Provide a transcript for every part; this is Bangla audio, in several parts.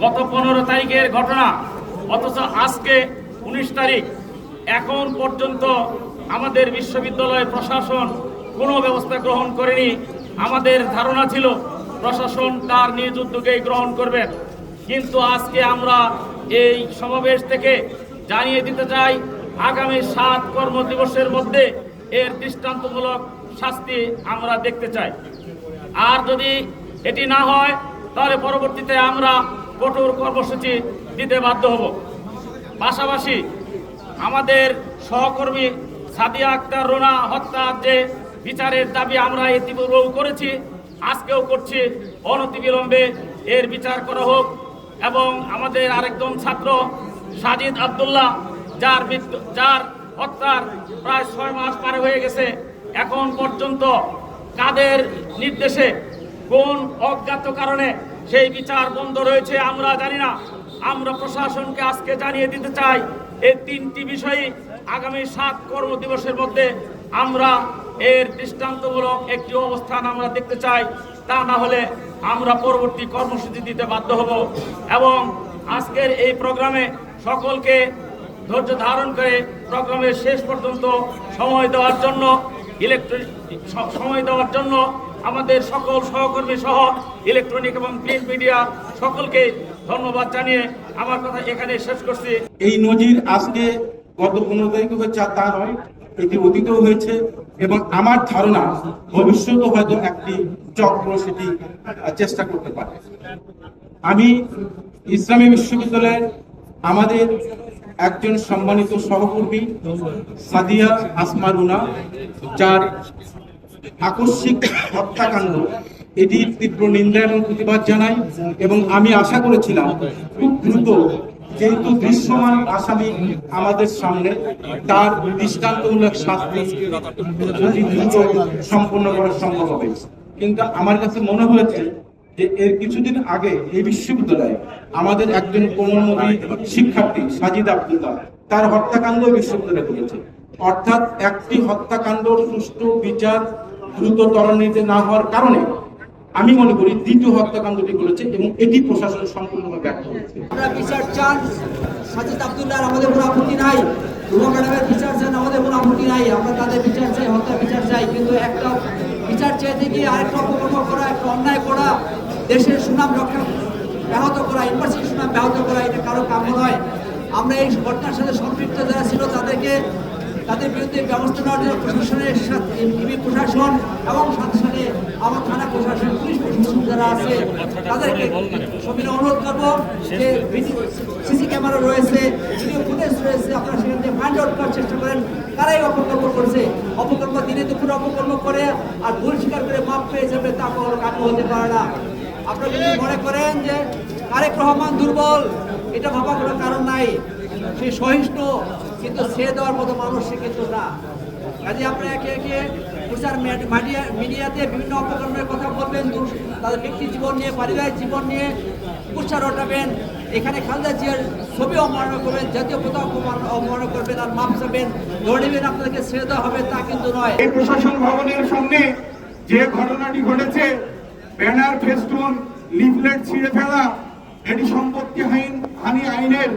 গত 15 তারিখের ঘটনা, অথচ আজকে 19 তারিখ, এখন পর্যন্ত আমাদের বিশ্ববিদ্যালয় প্রশাসন কোনো ব্যবস্থা গ্রহণ করেনি। আমাদের ধারণা ছিল প্রশাসন তার নিজ উদ্যোগেই গ্রহণ করবেন, কিন্তু আজকে আমরা এই সমাবেশ থেকে জানিয়ে দিতে চাই আগামী 7 কর্মদিবসের মধ্যে এর দৃষ্টান্তমূলক শাস্তি আমরা দেখতে চাই। আর যদি এটি না হয় তাহলে পরবর্তীতে আমরা কঠোর কর্মসূচি দিতে বাধ্য হব। পাশাপাশি আমাদের সহকর্মী সাদিয়া আক্তার রুনা হত্যার যে বিচারের দাবি আমরা ইতিপূর্বেও করেছি, আজকেও করছি, অনতিবিলম্বে এর বিচার করা হোক। এবং আমাদের আরেকজন ছাত্র সাজিদ আব্দুল্লাহ, যার হত্যার প্রায় 6 মাস পার হয়ে গেছে, এখন পর্যন্ত কাদের নির্দেশে, কোন অজ্ঞাত কারণে সেই বিচার বন্ধ রয়েছে আমরা জানি না। আমরা প্রশাসনকে আজকে জানিয়ে দিতে চাই এই 3টি বিষয়ে আগামী 7 কর্মদিবসের মধ্যে আমরা এর দৃষ্টান্তমূলক একটি অবস্থান আমরা দেখতে চাই। তা না হলে আমরা পরবর্তী কর্মসূচি দিতে বাধ্য হব। এবং আজকের এই প্রোগ্রামে সকলকে ধৈর্য ধারণ করে প্রোগ্রামের শেষ পর্যন্ত সময় দেওয়ার জন্য আমাদের সকল সহকর্মী সহ ইলেকট্রনিক এবং প্রিন্ট মিডিয়া সকলকে ধন্যবাদ জানিয়ে আমার কথা এখানে শেষ করছি। এই নজির আজকে গত 15 তারিখে হয়েছে তা নয়, এটি অতীতেও হয়েছে এবং আমার ধারণা ভবিষ্যতে হয়তো একটি চক্র সেটি চেষ্টা করতে পারে। আমি ইসলামী বিশ্ববিদ্যালয়ের আমাদের একজন সম্মানিত সহকর্মী সাদিয়া আসমা রুনা, যার আকস্মিক হত্যাকাণ্ড, এটির তীব্র নিন্দা এবং প্রতিবাদ জানাই। এবং আমি আশা করেছিলাম খুব দ্রুত, যেহেতু দৃশ্যমান আসামি আমাদের সামনে, তার দৃষ্টান্তমূলক শাস্তি অতি দ্রুত সম্পন্ন করা সম্ভব হবে। কিন্তু আমার কাছে মনে হয়েছে যে এর কিছুদিন আগে এই বিশ্ববিদ্যালয়ে আমাদের একজন কোমলমতি শিক্ষার্থী সাজিদ আব্দুল্লাহ, তার হত্যাকাণ্ড বিশ্ববিদ্যালয়ে ঘটেছে। অর্থাৎ একটি হত্যাকাণ্ড সুষ্ঠু বিচার দ্রুত ত্বরান্বিত না হওয়ার কারণে আমি মনে করি দ্বিতীয় হত্যাকাণ্ডটি করেছে এবং এটি প্রশাসন সম্পূর্ণভাবে ব্যর্থ হয়েছে। আমরা বিচার চান সাজিদ আব্দুল্লাহর, আমাদের কোনো আপত্তি নাই। রুমা ম্যাডামের বিচার চান, আমাদের কোনো আপত্তি নাই। আমরা তাদের বিচার চাই, হত্যা বিচার চাই। কিন্তু একটা বিচার চাইতে গিয়ে আরেকটা অপকর্ম করা, একটা অন্যায় করা, দেশের সুনাম রক্ষা ব্যাহত করা, ইউনিভার্সিটির সুনাম ব্যাহত করা, এটা কারো কাম্য নয়। আমরা এই ঘটনার সাথে সম্পৃক্ত যারা ছিল তাদের বিরুদ্ধে ব্যবস্থা নেওয়ার জন্য প্রশাসনের সাথে প্রশাসন এবং সাথে সাথে আমার থানা প্রশাসন, পুলিশ প্রশাসন যারা আছে তাদেরকে সবিনয় অনুরোধ করবো যে সিসি ক্যামেরা রয়েছে, ভিডিও ফুটেজ রয়েছে, আপনারা সেখান থেকে ফাইন্ড আউট করার চেষ্টা করেন কারাই অপকর্ম করছে। অপকর্ম দিনে দুপুরে অপকর্ম করে আর ভুল স্বীকার করে মাপ পেয়ে যাবে, তা কখনো কাম্য হতে পারে না। আপনারা যদি মনে করেন যে তারেক রহমান দুর্বল, এটা ভাবার কোনো কারণ নাই। সে সহিষ্ণু, কিন্তু ছেড়ে দেওয়ার মতো মানুষ সে কিন্তু না। কাজে আপনারা একে একে প্রচার মিডিয়াতে বিভিন্ন অপকর্মের কথা বলবেন, তাদের ব্যক্তি জীবন নিয়ে, পারিবারিক জীবন নিয়ে প্রচার ওঠাবেন। এখানে খালেদা জিয়ার ছবি অবমাননা করবেন, জাতীয় পতাকা অবমাননা করবেন আর মাপ চাবেন, ধরে নেবেন আপনাদেরকে ছেড়ে দেওয়া হবে, তা কিন্তু নয়। এই প্রশাসন ভবনের সামনে যে ঘটনাটি ঘটেছে, ব্যানার, ফেস্টুন, লিফলেট ছিঁড়ে ফেলা, এটি সম্পত্তি হানি আইনের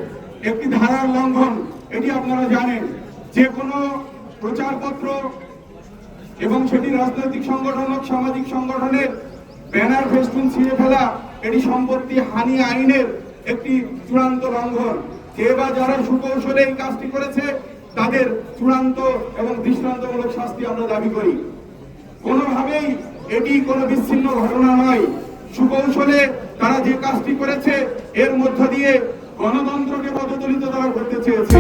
একটি ধারার লঙ্ঘন। এটি আপনারা জানেন। যে কোনো প্রচারপত্র এবং সেটি রাজনৈতিক সংগঠন হোক, সামাজিক সংগঠনের ব্যানার, ফেস্টুন ছিঁড়ে ফেলা, এটি সম্পত্তি হানি আইনের একটি চূড়ান্ত লঙ্ঘন। কে বা যারা সুকৌশলে এই কাজটি করেছে তাদের চূড়ান্ত এবং দৃষ্টান্তমূলক শাস্তি আমরা দাবি করি। কোনোভাবেই এটি কোনো বিচ্ছিন্ন ঘটনা নয়। সুকৌশলে তারা যে কাজটি করেছে এর মধ্য দিয়ে গণতন্ত্রকে পদদলিত তারা করতে চেয়েছে।